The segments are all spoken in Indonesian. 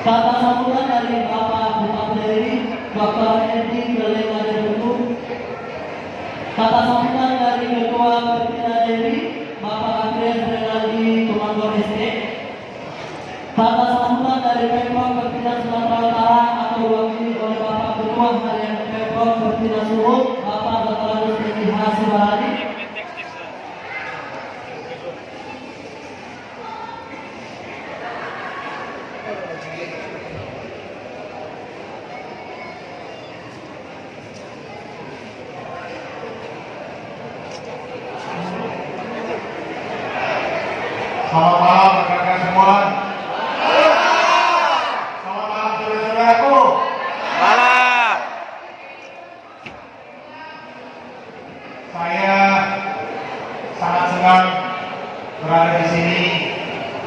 Kata sambutan dari Bapak Bupati Dr. Edi Gelenga Dewi. Kata sambutan dari Ketua Pertina Dewi Bapak Andreas Renaldi Tumanggo SD. Kata sambutan dari Pemprov Pertina Sumatera Utara atau diwakili oleh Bapak Ketua Harian Pemprov Pertina Suhut Bapak Dr. Rusdi Hasibarani. Selamat malam rekan-rekan semua. Selamat malam saudara-saudaraku. Malam. Saya sangat senang berada di sini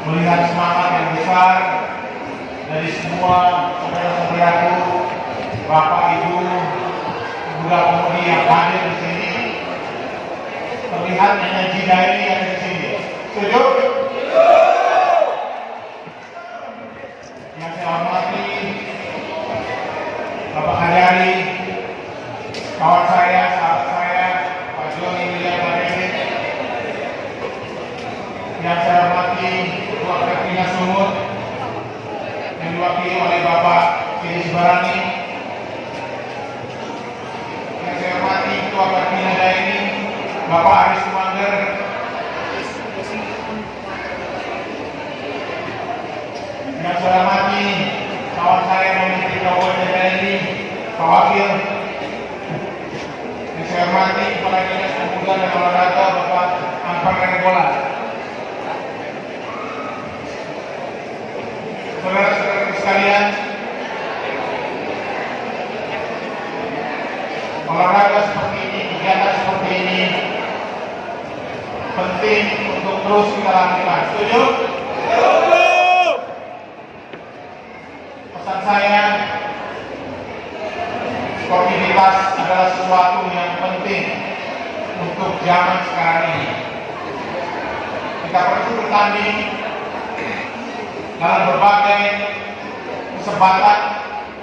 melihat semangat yang besar dari semua saudara-saudaraku, Bapak Ibu, pemuda-pemudi yang hadir di sini. Terlihat energi dari yang di sini. Setuju? Yang saya hormati Bapak Hadari, kawan saya, sahabat saya, Pak Joni William Badeni. Yang saya hormati Ketua Pertina Sumut yang diwakili oleh Bapak Idris Barani. Yang saya hormati Ketua Pertina Daini Bapak Aris Kumander. Yang saya hormati kawan saya Menteri Kabupaten Daerah Pak Wakil. Yang saya hormati Kepala Dinas Pemuda dan Olahraga Bapak Anwar Rebola. Saudara-saudara sekalian, olahraga seperti ini, kegiatan seperti ini penting untuk terus kita lakukan. Setuju? Pesan saya, sportivitas adalah sesuatu yang penting untuk zaman sekarang ini. Kita perlu bertanding dalam berbagai kesempatan,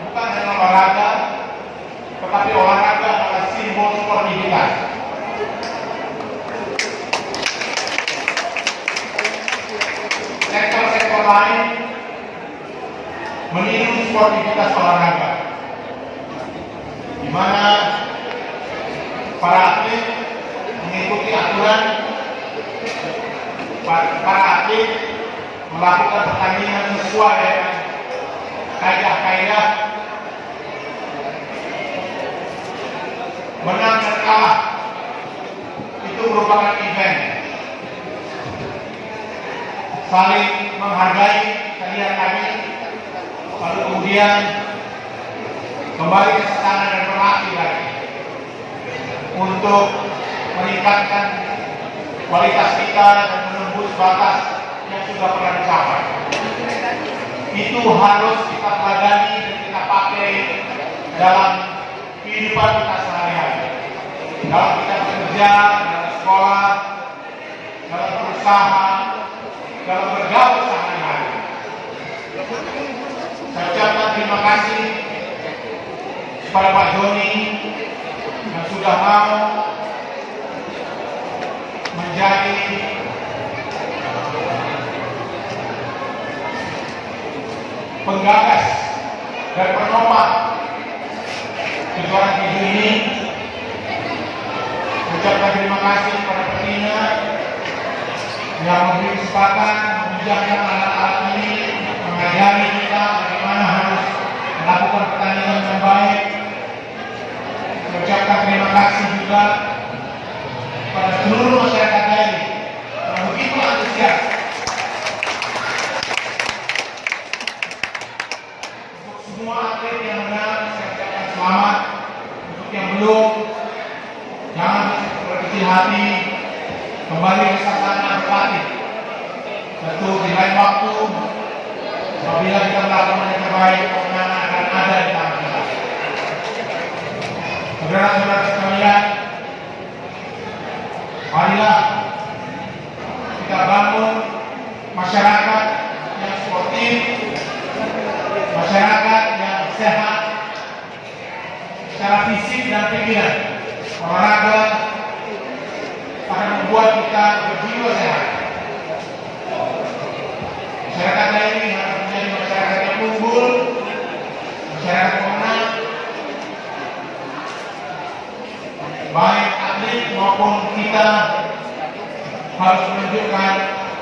bukan hanya olahraga, tetapi olahraga adalah simbol sportivitas. Sektor-sektor lain meniru sportivitas olahraga, di mana para atlet mengikuti aturan, para atlet melakukan pertandingan sesuai dengan kaidah-kaidah, menang dan kalah itu merupakan event, saling menghargai kalian kami, lalu kemudian kembali ke sana dan berlatih lagi untuk meningkatkan kualitas kita dan menembus batas yang sudah pernah dicapai. Itu harus kita pelajari dan kita pakai dalam kehidupan kita sehari-hari, dalam kita bekerja, dalam sekolah, dalam berusaha, dalam bergaul sehari-hari. Saya ucapkan terima kasih kepada Pak Joni yang sudah mau menjadi penggagas dan penopang kejuaraan tinju ini. Ucapkan terima kasih kepada Pertina yang memberi kesempatan menunjukkan alat-alat ini, mengajari kita bagaimana harus melakukan pertandingan yang baik. Saya ucapkan terima kasih juga kepada seluruh masyarakat Dairi yang begitu antusias untuk semua atlet yang menang. Saya ucapkan selamat. Untuk yang belum, jangan berkecil hati, kembali ke sana berlatih. Tentu di lain waktu, apabila kita melakukan yang terbaik, kemenangan akan ada di tangan kita. Saudara-saudara sekalian, marilah kita bangun masyarakat yang sportif, baik atlet maupun kita harus menunjukkan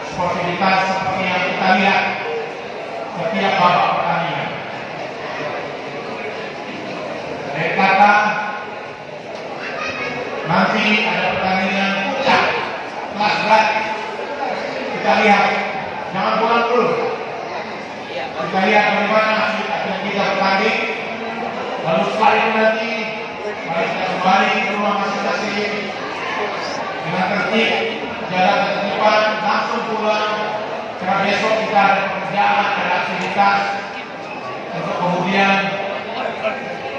sportivitas seperti yang kita lihat setiap babak pertandingan. Dari kata nanti ada pertandingan puncak kelas berat, kita lihat, jangan pulang dulu. Kita lihat bagaimana atlet kita bertanding, lalu setelah itu nanti mari kita kembali ke rumah masing-masing dengan tertib, jaga ketertiban, langsung pulang. Karena besok kita ada pekerjaan, ada aktivitas untuk kemudian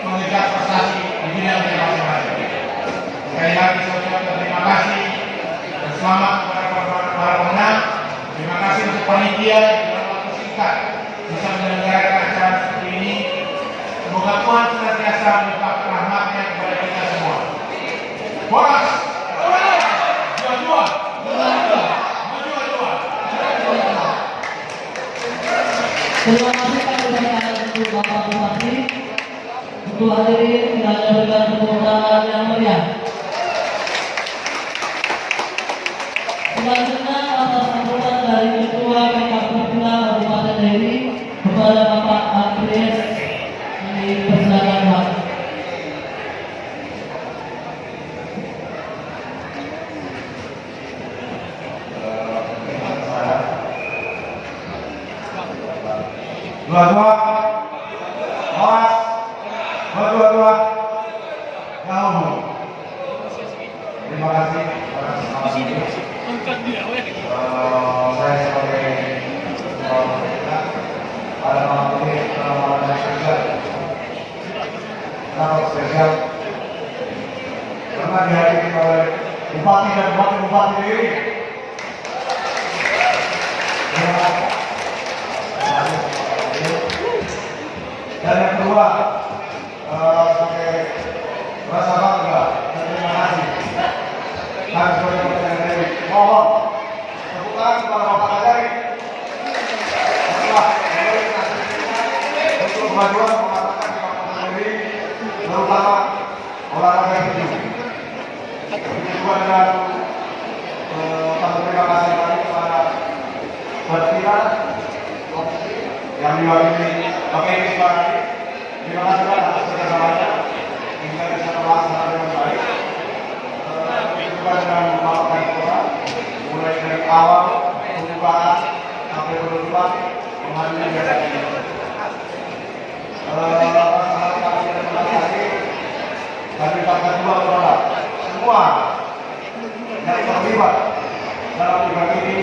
mengejar prestasi di bidang yang masing-masing. Sekali lagi saya ucapkan terima kasih dan selamat kepada para pemenang. Terima kasih untuk panitia dalam waktu singkat bisa menyelenggarakan acara seperti ini. Semoga Tuhan senantiasa melimpahkan rahmat-Nya kepada kita semua. Boras, dua-dua, Terima kasih kami ucapkan untuk Bapak Bupati, untuk hadirin yang berikan tepuk tangan yang meriah. Selanjutnya atas sambutan dari Ketua PKK Kabupaten Deli kepada Bapak Andreas ini persilakan Pak. Dua-dua, awas, dua-dua, jauh. Terima kasih atas selamat ini. Saya sebagai ketua pemerintah pada malam ini malam yang spesial. Kenapa spesial? Karena dihadiri oleh bupati dan wakil-bupati ini. Dan yang kedua, sebagai rasa bangga dan terima kasih. Kami sebagai Kabupaten Deli mohon tepuk tangan kepada Bapak Kadari setelah untuk kemajuan mengatakan di Kabupaten Deli terutama olahraga tinju. Kedua dengan satu terima kasih lagi kepada Bertira yang diwakili Bapak Ibu Sekalian. Terima kasih atas kerjasamanya hingga bisa terlaksana dengan baik. Juga dengan Bapak Kadipora, mulai dari awal pembukaan sampai penutupan pengambilan data ini. Sangat kami terima kasih dan ucapkan juga kepada semua yang terlibat dalam event ini,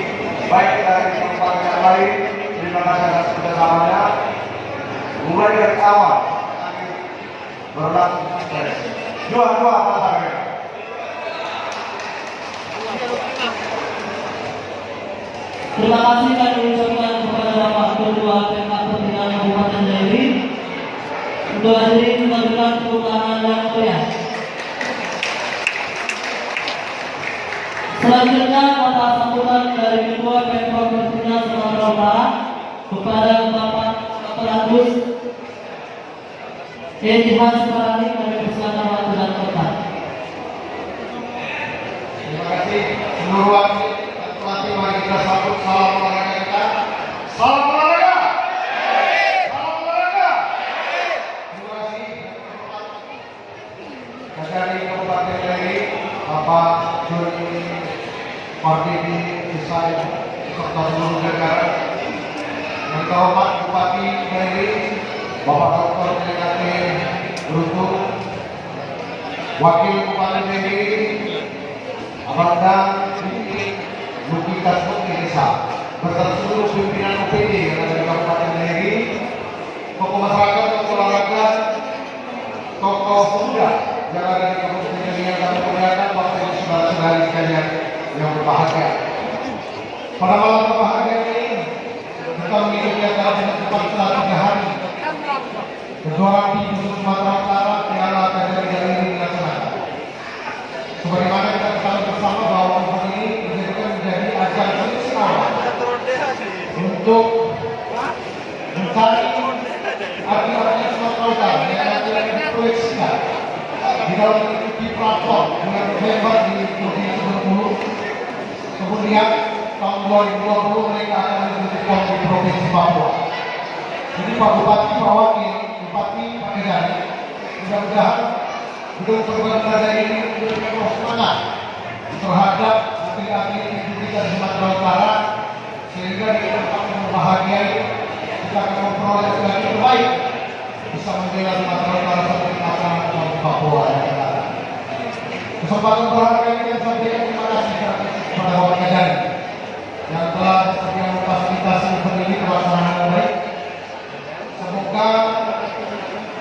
baik dari kabupaten yang lain. Terima kasih atas kerjasamanya. Mulai dari awal berlangsung sukses. Dua-dua pasangan. Terima kasih kami ucapkan kepada Bapak Ketua PKK Kabupaten Deli. Untuk hadirin memberikan tepuk tangan yang meriah. Selanjutnya atas sambutan dari Ketua Pemprov Provinsi Sumatera Utara kepada Bapak Kapolres Ejhan Sukarani, kami persilakan waktu dan tempat. Terima kasih seluruh atlet pelatih. Mari kita sambut salam olahraga kita. Salam olahraga. Salam olahraga. Terima kasih dari Kabupaten Deli, Bapak Joni Mardini Desain serta seluruh jajaran. Yang terhormat Bupati Deli, Bapak Dr. PKT Beruntung, Wakil Bupati Deli, Abanda Luki Kasbuk Desa, beserta seluruh pimpinan OPD yang ada di Kabupaten Deli, tokoh masyarakat, tokoh olahraga, tokoh pemuda yang ada di Kabupaten Deli yang kami muliakan, Bapak Ibu saudara-saudari sekalian yang berbahagia. Pada malam berbahagia ini kita mengikuti acara penutupan setelah 3 hari kejuaraan tinju Sumatera Utara Piala Kadari Deli dilaksanakan. Sebagaimana kita ketahui bersama bahwa event ini menjadi ajang fungsional untuk mencari atlet-atlet Sumatera Utara yang nanti diproyeksikan di dalam mengikuti platform September di Provinsi Bengkulu. Kemudian tahun 2020 mereka akan mengikuti PON di Provinsi Papua. Jadi Pak Bupati, Pak Wakil, Bupati, Pak Kedari, mudah-mudahan gedung perguruan ini memberikan semangat terhadap atlet-atlet di Sumatera Utara, sehingga di tempat yang bahagiai kita akan memperoleh atlet terbaik bisa membela Sumatera Utara seperti masyarakat Papua dan Negara. Kesempatan berharga ini saya sampaikan terima kasih kepada Bapak Kedari yang telah sedia memfasilitasi event ini pelaksanaan yang baik. Semoga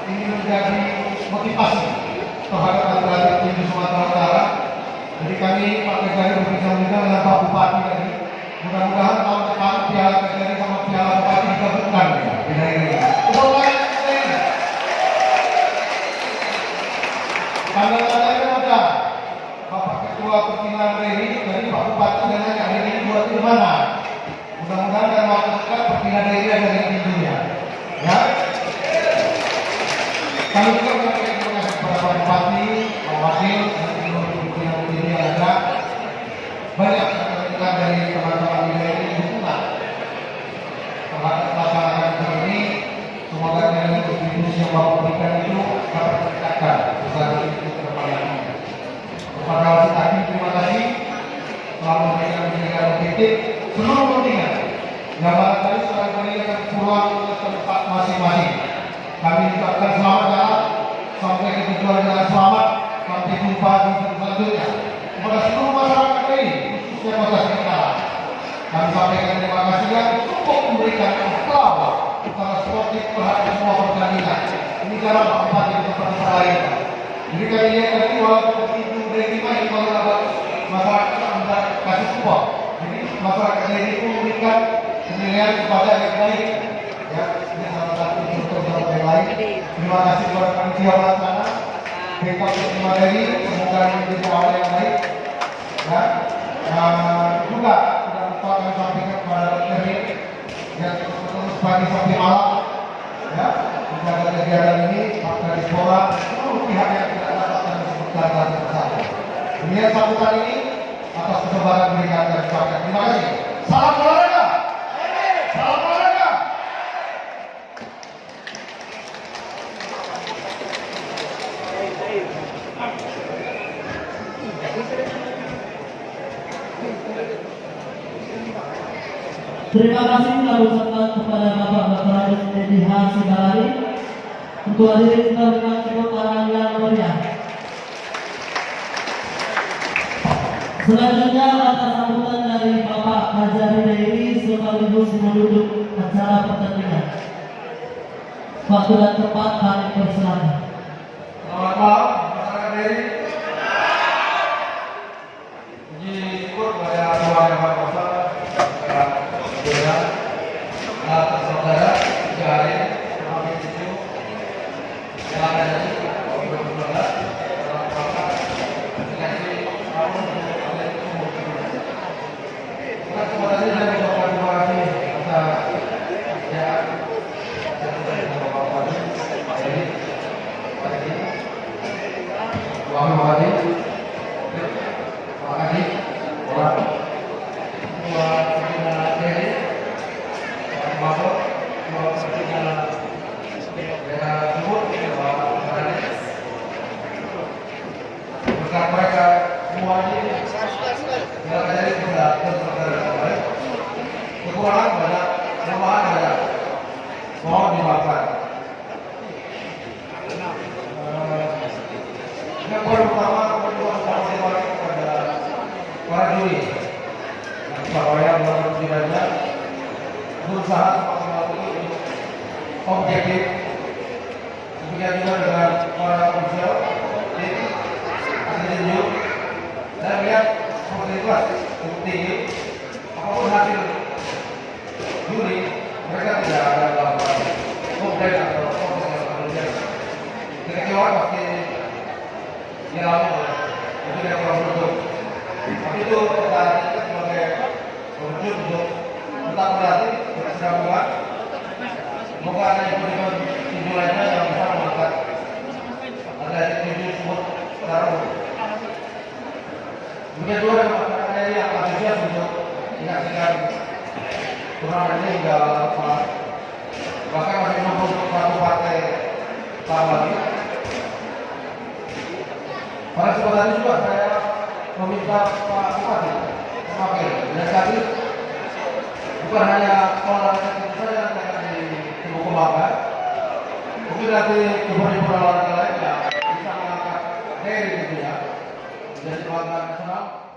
ini menjadi motivasi terhadap atlet di Sumatera Utara. Jadi kami Pak Kedari berbincang-bincang dengan Pak Bupati tadi. Mudah-mudahan tahun depan Piala Kedari sama Piala Bupati digabungkan ya. Tanda-tandanya ada. Bapak Ketua Pertimbangan Reri dari Pak Bupati dan nanya hari ini buat di mana. Mudah-mudahan dalam waktu dekat Pertimbangan Reri ada di dunia. Ya. Kami juga menyampaikan terima kasih kepada Pak Bupati, Pak Wakil, dan seluruh pimpinan ini yang ada. Banyak rekan dari teman-teman ini dukungan terhadap pelaksanaan ini. Semoga dengan kontribusi yang Bapak berikan itu dapat meningkatkan usaha itu ke depannya. Kepada wasit hakim terima kasih telah memberikan pendidikan objektif seluruh kontingen yang barangkali sekarang ini akan pulang ke tempat masing-masing. Kami ucapkan selamat jalan sampai ke tujuan dengan selamat, sampai jumpa di video selanjutnya. Kepada seluruh masyarakat ini, khususnya Kota Singkawang, kami sampaikan terima kasih yang cukup memberikan aplaus secara sportif terhadap semua pertandingan. Ini cara Pak Bupati di tempat lain. Jadi kami lihat tadi walaupun itu dari main kalau bagus, masyarakat tidak kasih support. Jadi masyarakat ini pun memberikan penilaian kepada yang baik. Ya, ini salah satu contoh yang lain. Terima kasih kepada panitia pelaksana, BKP Terima Dari, semoga ini menjadi awal yang baik. Ya, juga sudah lupa kami sampaikan kepada Dari yang terus pagi sampai malam, ya, menjaga kegiatan ini, Pak Kadispora, seluruh pihak yang tidak dapat kami sebutkan satu persatu. Demikian sambutan ini atas kesempatan berikan dan ucapkan terima kasih. Salam olahraga. Salam olahraga. Terima kasih kami ucapkan kepada Bapak Dr. Agus Edi Hasidari. Untuk hadirin kita berikan tepuk tangan yang meriah. Selanjutnya atas sambutan dari Bapak Hazari Dewi sekaligus menutup acara pertandingan. Waktu dan tempat kami persilakan. Selamat malam, masyarakat Dari. Puji syukur kepada Tuhan Yang Maha Kuasa, saudara, jari, kami itu, yang ada di beberapa dalam rangka seleksi tahun 2020. Kita kembali dari Bapak Bupati atas kerjaan yang dari Bapak Bupati, jadi pagi, Bapak Bupati, Pak Adi, Bapak Pimpinan Dari. Masuk mau sepertinya daerah Timur berkat mereka semua ini tidak jadi tidak tersaudara kekurangan banyak, kelemahan banyak, mohon dimaafkan. Yang pertama kepada para juri yang supaya melakukan tidaknya berusaha semaksimal mungkin objektif, demikian juga dengan para ofisial, tim, asisten dan lihat seperti itu bukti apapun hasil juri mereka tidak ada dalam komplain atau proses yang berlebihan. Kekecewaan pasti dialami oleh itu yang kurang beruntung. Tapi itu kita sebagai penunjuk untuk tetap berlatih berkesinambungan. Semoga ada event tinju lainnya yang bisa mengangkat atletik tinju tersebut secara umum. Demikian juga dengan masyarakat daerah yang antusias untuk menyaksikan turnamen ini hingga malam. Bahkan masih menunggu untuk satu partai lagi. Pada kesempatan ini juga saya meminta Pak Bupati memakai inisiatif bukan hanya sekolah itu saja yang akan ditumbuh kembangkan, mungkin nanti event-event olahraga lain yang bisa mengangkat dari itu ya menjadi kebanggaan nasional.